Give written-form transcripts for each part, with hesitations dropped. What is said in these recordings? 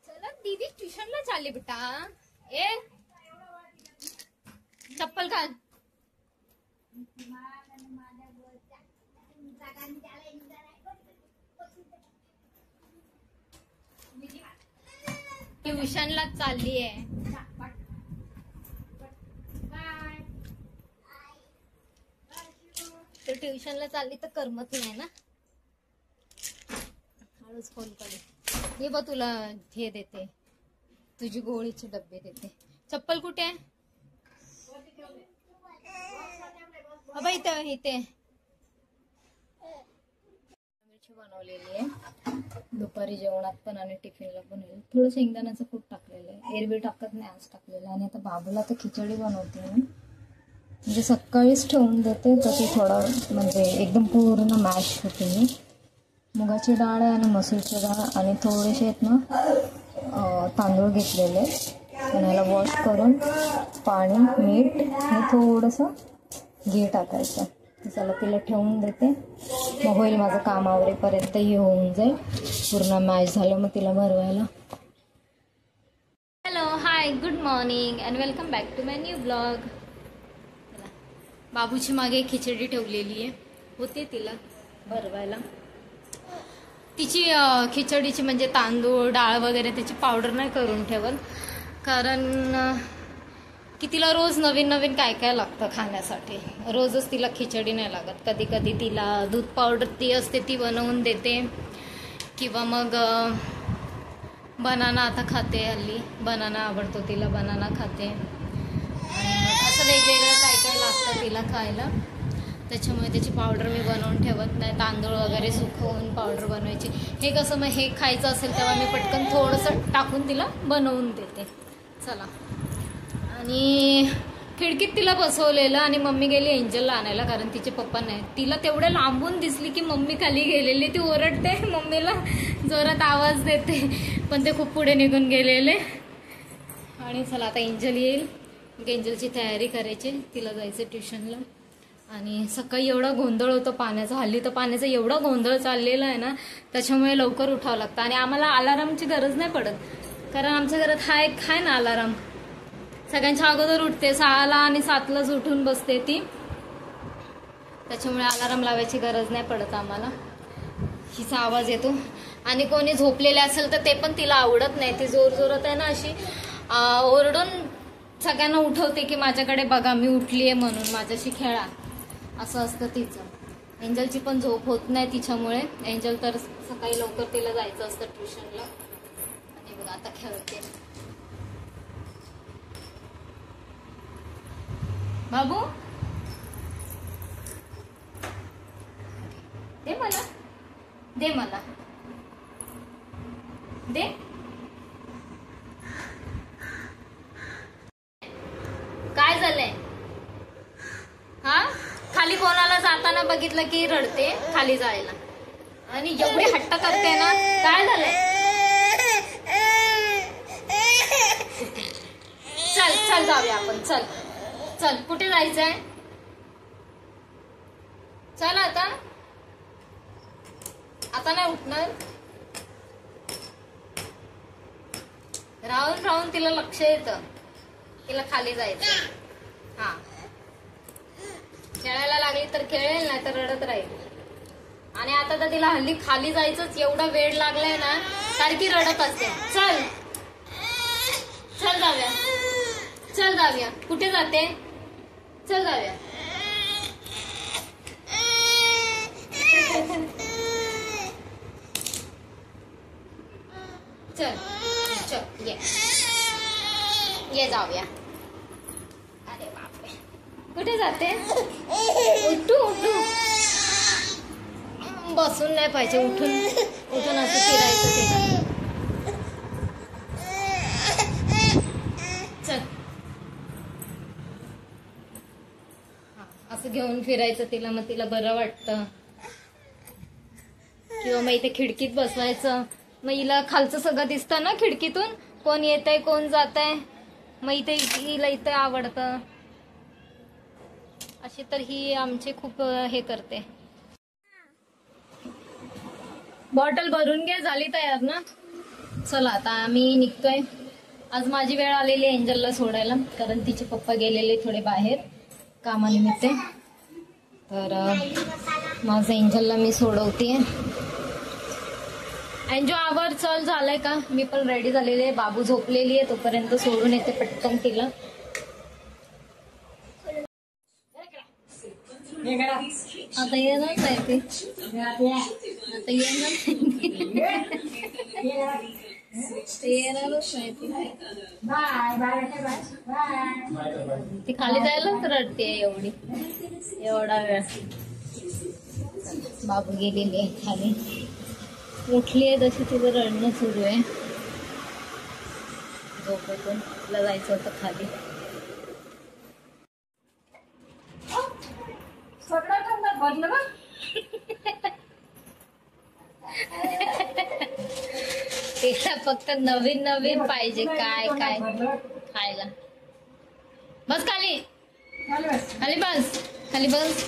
चला दीदी ट्युशनला चालली बेटा. ए चप्पल घाल. ट्युशनला चालली आहे. तर ट्युशनला चालली तर करमत नाही ना. हळूच फोन करे. हे बघ तुला हे देते, तुझी गोळीचे डब्बे देते. चप्पल कुठे आहे? अबा इथे इथे. मिरची बनवलेली आहे दुपारी जेवणात पण आणि टिफिनला पण. थोडं शेंगदाण्याचं कूट टाकलेलं आहे. एरवी टाकत नाही, आज टाकलेलं. आणि आता बाबूला तर खिचडी बनवते मी. म्हणजे सकाळीच ठेवून देते तर ती थोडं म्हणजे एकदम पूर्ण मॅश होते. मी मुगाची डाळ आहे आणि मसूरची डाळ आणि थोडेसे आहेत ना तांदूळ घेतलेले. आणि याला वॉश करून पाणी मीठ आणि थोडंसं घी टाकायचं. तर चला तिला ठेवून देते. मग होईल माझं काम आवरेपर्यंत हे होऊन जाईल. पूर्ण मॅश झालं मग तिला भरवायला. Hello hi good morning and welcome back to my new blog. बाबूची मागे खिचडी ठेवलेली आहे, होते तिला भरवायला. तिची खिचडीची म्हणजे तांदूळ डाळ वगैरे त्याची पावडर नाही करून ठेवत, कारण की तिला रोज नवीन नवीन काय काय लागतं खाण्यासाठी. रोजच तिला खिचडी नाही लागत. कधी कधी तिला दूध पावडर ती असते ती बनवून देते, किंवा मग बनाना आता खाते. हल्ली बनाना आवडतो तिला, बनाना खाते. असं वेगवेगळं काय काय लागतं तिला खायला. त्याच्यामुळे त्याची पावडर मी बनवून ठेवत नाही. तांदूळ वगैरे सुकवून पावडर बनवायची. हे कसं मग हे खायचं असेल तेव्हा मी पटकन थोडंसं टाकून तिला बनवून देते. चला. आणि खिडकीत तिला बसवलेलं आणि मम्मी गेली एंजलला आणायला, कारण तिचे पप्पा नाही. तिला तेवढे लांबून दिसली की मम्मी खाली गेलेली. ती ओरडते मम्मीला, जोरात आवाज देते, पण ते खूप पुढे निघून गेलेले. आणि चला आता एंजल येईल, एंजलची तयारी करायची. तिला जायचं ट्युशनला. आणि सकाळी एवढा गोंधळ होतो पाण्याचा. हल्ली तर पाण्याचा एवढा गोंधळ चाललेला आहे ना, त्याच्यामुळे लवकर उठावं लागतं. आणि आम्हाला अलारामची गरज नाही पडत, कारण आमच्या घरात हा एक आहे ना अलाराम. सगळ्यांच्या अगोदर उठते 6ला आणि 7लाच उठून बसते ती. त्याच्यामुळे अलाराम लावायची गरज नाही पडत आम्हाला. हिचा आवाज येतो. आणि कोणी झोपलेले असेल तर ते पण तिला आवडत नाही. ती जोर जोरात आहे ना अशी ओरडून सगळ्यांना उठवते की माझ्याकडे बघा मी उठली आहे म्हणून, माझ्याशी खेळा, असं असतं तिचं. एंजलची पण झोप होत नाही तिच्यामुळे. एंजल तर सकाळी लवकर तिला जायचं असतं ट्युशनला. आणि बघा आता खेळते. बाबू दे मला, दे मला, दे. काय झालंय? हा खाली कोणाला जाताना बघितलं की रडते खाली जायला, आणि एवढी हट्ट करते ना. काय झालंय? चल चल जाऊया आपण. चल चल, कुठे जायचंय? चल आता. आता नाही उठणार. राहून राहून तिला लक्ष येतं, तिला खाली जायचं. हा खेळायला लागली तर खेळेल, नाही तर रडत राहील. आणि आता तर तिला हल्ली खाली जायचंच एवढा वेळ लागलाय ना, सारखी रडत असते. चल चल जाऊया, चल जाऊया. कुठे जाते? चल जाऊया. चल चल ये जाऊया. अरे बापरे, कुठे जाते? उठू उठू. बसून नाही पाहिजे, उठून उठून असं फिरायचं तिला. चल असं घेऊन फिरायचं तिला, मग तिला बरं वाटतं. किंवा मग इथे खिडकीत बसवायचं, मग हिला खालचं सगळं दिसतं ना खिडकीतून, कोण येत आहे कोण जात आहे. मग इथे हिला इथे आवडतं. अशी तर ही आमची खूप हे करते. बॉटल भरून घे, झाली तयार ना. चला आता आम्ही निघतोय. आज माझी वेळ आलेली आहे एंजलला सोडायला, कारण तिचे पप्पा गेलेले थोडे बाहेर कामानिमित्त. तर माझं एंजलला मी सोडवते. एंजो आवर चल, झालंय का? मी पण रेडी झालेली आहे. बाबू झोपलेली आहे, तोपर्यंत सोडून येते पटकन तिला. आता येणार नाही ती, आता येणार येणारच नाही ती खाली जायलाच रडते एवढी, एवढा वेळ. बाबू गेलेली आहे खाली, उठली आहे तशी तिचं रडणं सुरू आहे झोपेतून. तिला जायचं होतं खाली. तिला फक्त नवीन नवीन पाहिजे, काय काय खायला. बस खाली, खाली बस, खाली बस.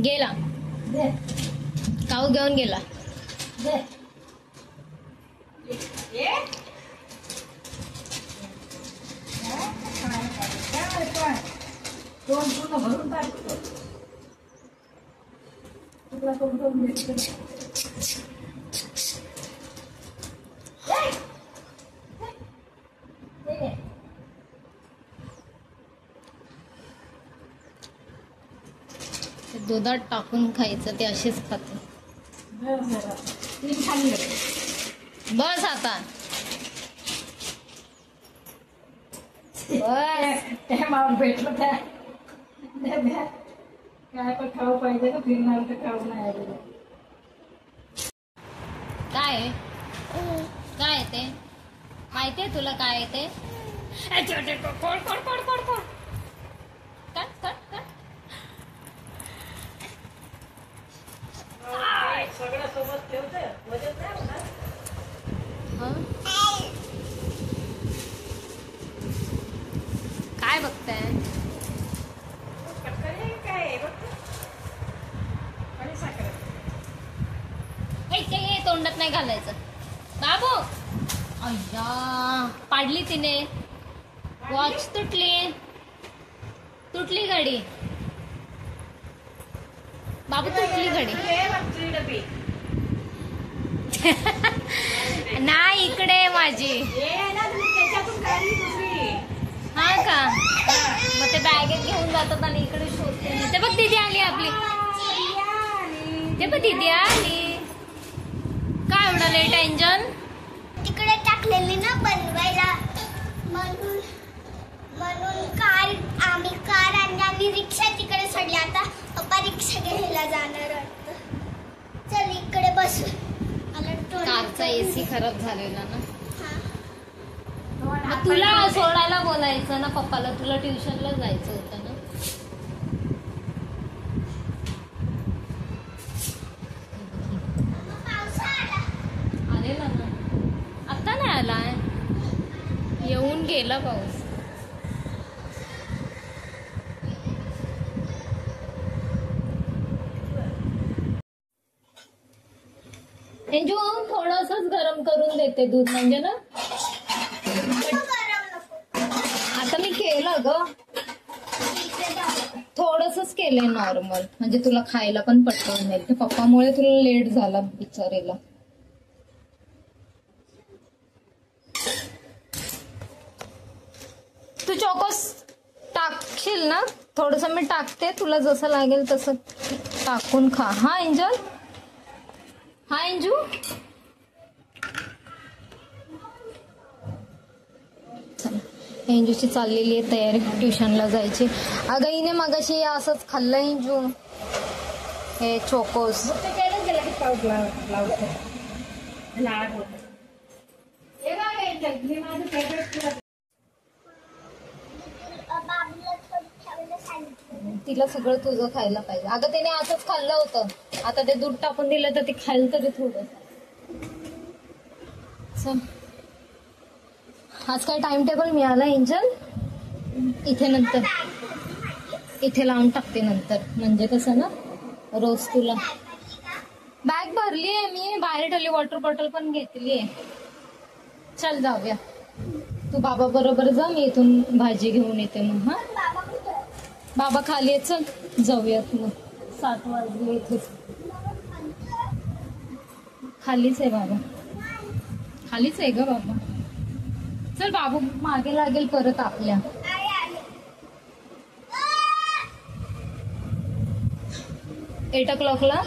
गेला काऊ घेऊन गेला. दुधात टाकून खायचं, ते असेच खाते. बस आता भेटलं काय पण खाऊ पाहिजे ना, फिरणार तर खाऊ नाही. काय काय ते माहितीये तुला? काय ते सगळ्या सोबत ठेवते, वजन नाही होणार. काय बघताय? काय ते तोंडात नाही घालायचं बाबू. अय्या पाडली तिने, वॉच तुटली, तुटली घडी बाबू, तुटली घडी. नाही इकडे माझी. हा का? मग ते बॅगेत घेऊन जातात आणि इकडे शोधते. ते बघ दीदी आली आपली, ते बघ दीदी आली. काय एवढा लेट एंजल? तिकडे टाकलेली ना बनवायला, म्हणून आम्ही कार आणि रिक्षा तिकडे सोडली. आता पप्पा रिक्षा घ्यायला जाणार वाटतं. चल इकडे बसू. कारचा एसी खराब झालेला ना. मग तुला सोडायला बोलायचं ना पप्पाला, तुला ट्युशनला जायचं होतं ना. आलेला ना, आता नाही आलाय, येऊन गेला पाऊस. एंजू थोडंसंच गरम करून देते दूध, म्हणजे ना. आता मी केलं ग, थोडंसंच केलंय नॉर्मल, म्हणजे तुला खायला पण पटकन मिळेल. ते पप्पामुळे तुला लेट झाला बिचारीला. तू चोकोस टाकशील ना? थोडस मी टाकते, तुला जसं लागेल तसं टाकून खा. हा एंजल, हा एंजू. एंजूची चाललेली आहे तयारी ट्युशनला जायची. अगं हिने मगाशी असंच खाल्लं एंजू, हे चोकोस. तिला सगळं तुझं खायला पाहिजे. अगं तिने असंच खाल्लं होतं. आता ते दूध टाकून दिलं तर ते खायला तरी थोडं. आज काय टाइम टेबल मिळाला एंजल? इथे नंतर इथे लावून टाकते नंतर, म्हणजे कसं ना रोज तुला. बॅग भरली आहे मी, बाहेर ठेवली, वॉटर बॉटल पण घेतली आहे. चल जाऊया, तू बाबा बरोबर जा, मी इथून भाजी घेऊन येते मग. हा बाबा खाली आहे, चल जाऊयात मग. 7 वाजले, इथेच खालीच आहे बाबा, खालीच आहे ग बाबा. चल बाबू मागे लागेल परत आपल्या. 8 o'clockला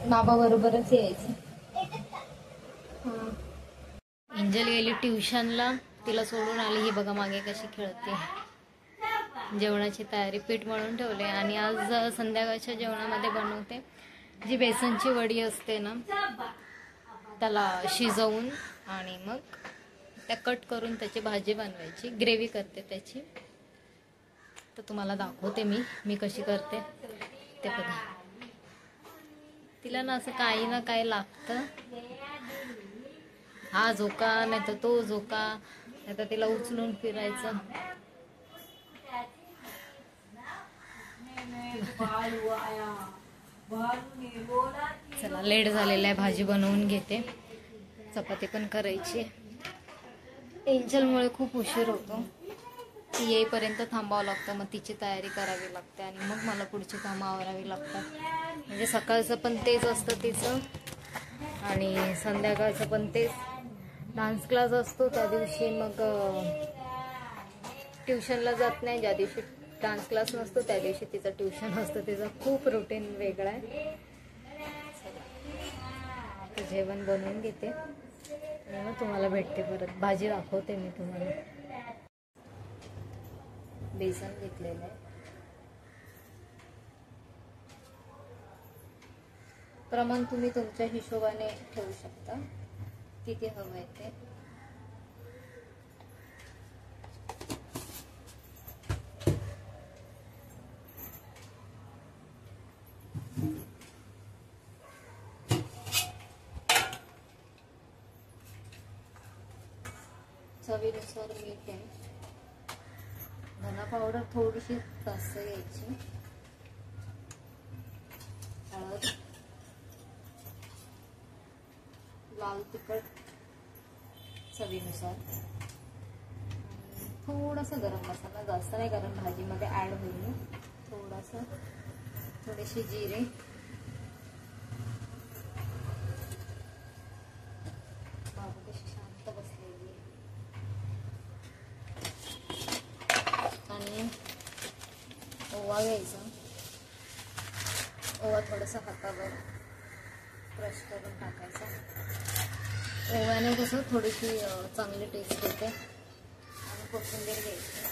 बाबा बरोबरच यायचं. एंजल गेली ट्युशनला, तिला सोडून आली. ही बघा मागे कशी खेळते. जेवणाची तयारी, पीठ मळून ठेवले आणि आज संध्याकाळच्या जेवणामध्ये बनवते जी बेसनची वडी असते ना, त्याला शिजवून आणि मग त्या कट करून त्याची भाजी बनवायची, ग्रेव्ही करते त्याची. तर तुम्हाला दाखवते मी कशी करते ते बघा. तिला ना असं काही ना काही लागतं. हा झोका नाही तर तो झोका, नाही तर तिला उचलून फिरायचं. चला लेट झालेला आहे, भाजी बनवून घेते, चपाती पण करायची. एंजलमुळे खूप उशीर होतो, ती येईपर्यंत थांबावं लागतं, मग तिची तयारी करावी लागते आणि मग मला पुढची कामं आवरावी लागतात. म्हणजे सकाळचं पण तेच असतं तिचं आणि संध्याकाळचं पण तेच. डान्स क्लास असतो त्या दिवशी मग ट्युशनला जात नाही. ज्या दिवशी डान्स क्लास नसतो त्या दिवशी तिचं ट्युशन असतं. तिचं खूप रुटीन वेगळं आहे. जेवण बनवून घेते आणि मग तुम्हाला भेटते परत. भाजी दाखवते मी तुम्हाला. बेसन घेतलेलं आहे. प्रमाण तुम्ही तुमच्या हिशोबाने ठेवू शकता किती हवं आहे ते. चवीनुसार मीठ आहे. धना पावडर थोडीशी जास्त घ्यायची. हळद, लाल तिखट चवीनुसार, थोडासा गरम मसाला, जास्त नाही कारण भाजीमध्ये ऍड होईल. थोडेसे जिरे, बाबू कशी शांत बसलेली आहे. आणि ओवा घ्यायचा. ओवा थोडासा हातावर क्रश करून टाकायचा. ओव्याने कसं थोडीशी चांगली टेस्ट येते. आणि कोथिंबीर घ्यायची.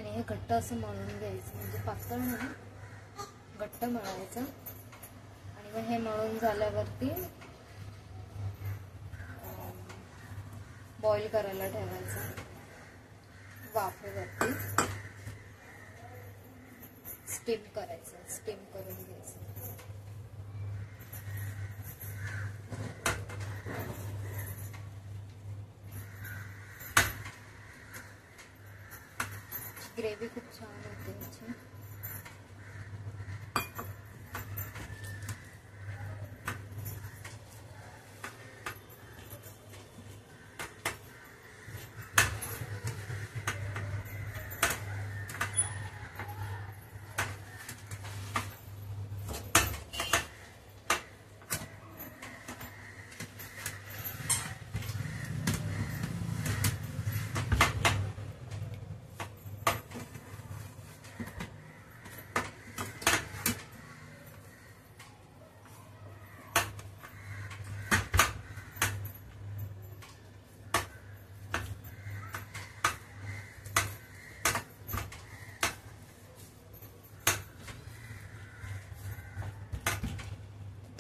हे घट्ट असं मळून घ्यायचं, म्हणजे पातळ म्हणून घट्ट मळायचं. आणि मग हे मळून झाल्यावरती बॉईल करायला ठेवायचं वाफेवरती. स्टीम करायचं, स्टीम करून घ्यायचं. ग्रेव्ही खूप छान होते याची.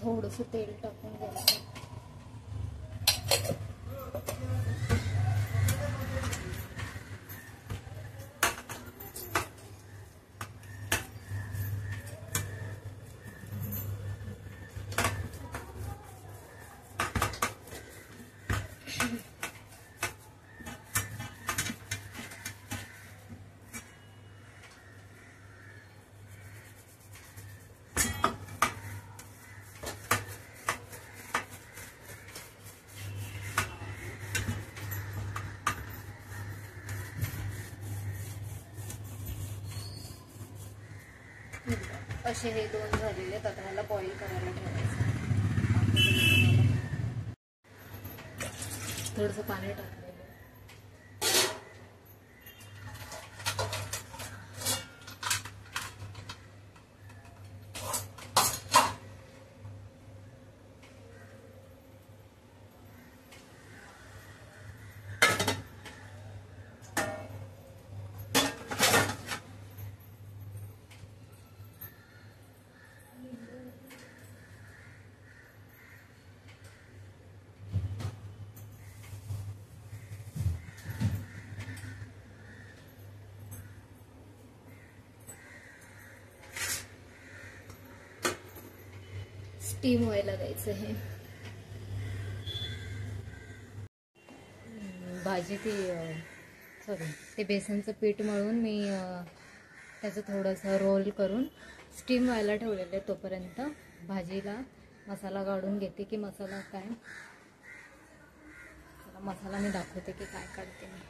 थोडंसं तेल टाकून घ्यायचं. असे हे 2 झालेले आहेत. आता ह्याला बॉईल करायला ठेवायचं. थोडंसं पाणी टाकलेलं. स्टीम व्हायला द्यायचं. हे भाजी ते बेसनचं पीठ मळून मी त्याचं थोडंसं रोल करून स्टीम व्हायला ठेवलेलं आहे. तोपर्यंत भाजीला मसाला काढून घेते. की मसाला काय, मसाला मी दाखवते की काय काढते मी.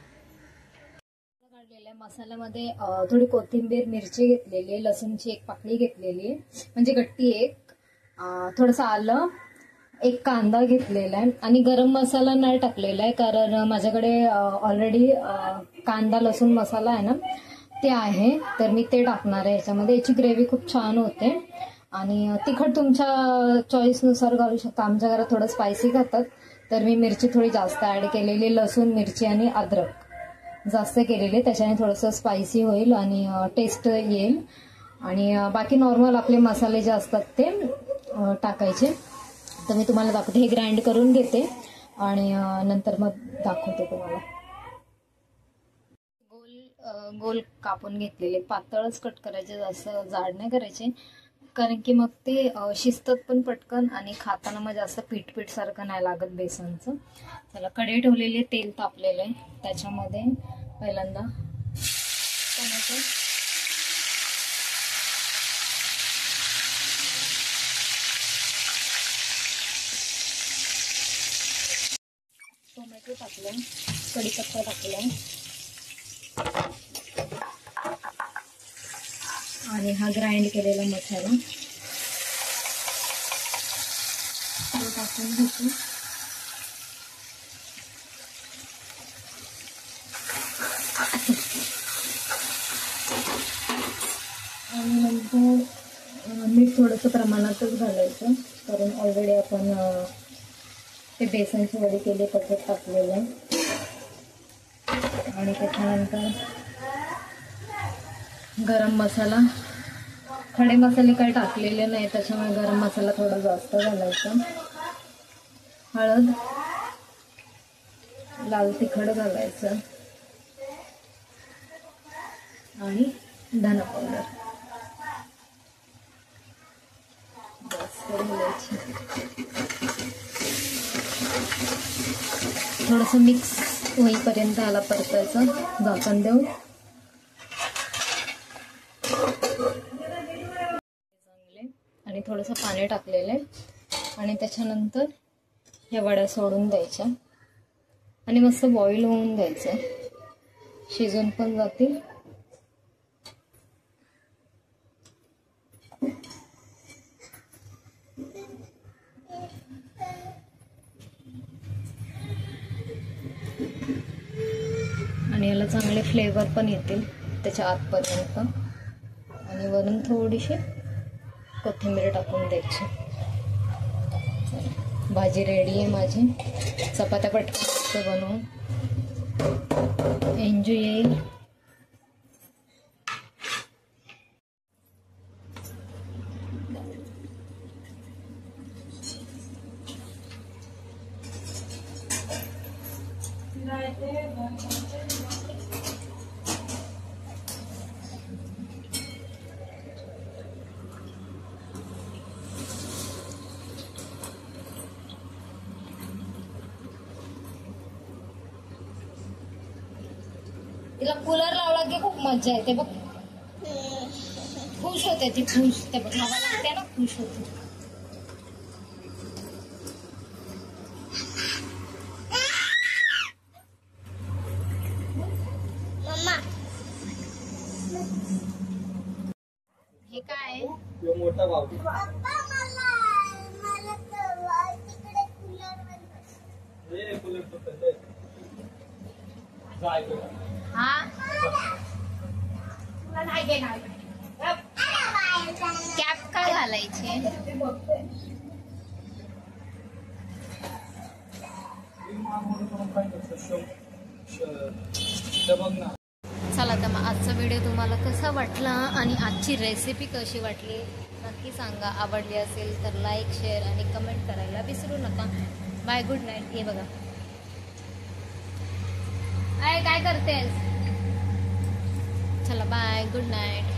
काढलेला आहे. मसाल्यामध्ये थोडी कोथिंबीर, मिरची घेतलेली आहे, लसूणची 1 पाकळी घेतलेली आहे, म्हणजे गट्टी 1, थोडंसं आलं, 1 कांदा घेतलेला आहे आणि गरम मसाला नाही टाकलेला आहे कारण माझ्याकडे ऑलरेडी कांदा लसूण मसाला आहे ना ते आहे, तर मी ते टाकणार आहे याच्यामध्ये. याची ग्रेव्ही खूप छान होते. आणि तिखट तुमच्या चॉईसनुसार घालू शकता. आमच्या घरात थोडं स्पायसी खातात तर मी मिरची थोडी जास्त ॲड केलेली, लसूण, मिरची आणि अद्रक जास्त केलेले, त्याच्याने थोडंसं स्पायसी होईल आणि टेस्ट येईल. आणि बाकी नॉर्मल आपले मसाले जे असतात ते टाकायचे. तर मी तुम्हाला दाखवते. हे ग्राइंड करून घेते आणि नंतर मग दाखवते तुम्हाला. गोल कापून घेतलेले, पातळच कट करायचे, जास्त जाड नाही करायचे कारण की मग ते शिजतात पण पटकन आणि खाताना मग जास्त पीठ सारखं नाही लागत बेसनचं. चला, कढई ठेवलेली, तेल तापलेलं आहे, त्याच्यामध्ये पहिल्यांदा टोमॅटो टाकलं, कढीपत्ता टाकला आणि हा ग्राइंड केलेला मसाला तो टाकून घेतो. आणि नंतर मीठ थोडंसं प्रमाणातच घालायचं कारण ऑलरेडी आपण ते बेसनची वडी केली त्याच्यात टाकलेलं आहे. आणि त्याच्यानंतर गरम मसाला, खडे मसाले काही टाकलेले नाही त्याच्यामुळे गरम मसाला थोडा जास्त घालायचा. हळद, लाल तिखट घालायचं आणि धना पावडर जास्त घालायची. थोडंसं मिक्स होईपर्यंत ह्याला परतायचं झाकण देऊन. चांगले आणि थोडंसं पाणी टाकलेलं आहे आणि त्याच्यानंतर ह्या वड्या सोडून द्यायच्या आणि मस्त बॉईल होऊन द्यायचं, शिजून पण जातील. आणि याला चांगले फ्लेवर पण येतील त्याच्या आतपर्यंत. आणि वरून थोडीशी कोथिंबीर टाकून द्यायची. भाजी रेडी आहे माझी. चपात्या पटकन बनवून एन्जॉय येईल. तिला कूलर लावला की खूप मजा येते बघ, खुश होते ती, खुश. ते बघ हवा लागते ना, खुश होते. मम्मा हे काय आहे? मोठा भाऊ पप्पा मला तर तिकडे हा कॅप काय घालायची? चला तर मग आजचा व्हिडिओ तुम्हाला कसा वाटला आणि आजची रेसिपी कशी वाटली नक्की सांगा. आवडली असेल तर लाईक, शेअर आणि कमेंट करायला विसरू नका. Bye, good night. हे बघा काय करतेस? चला बाय, गुड नाईट.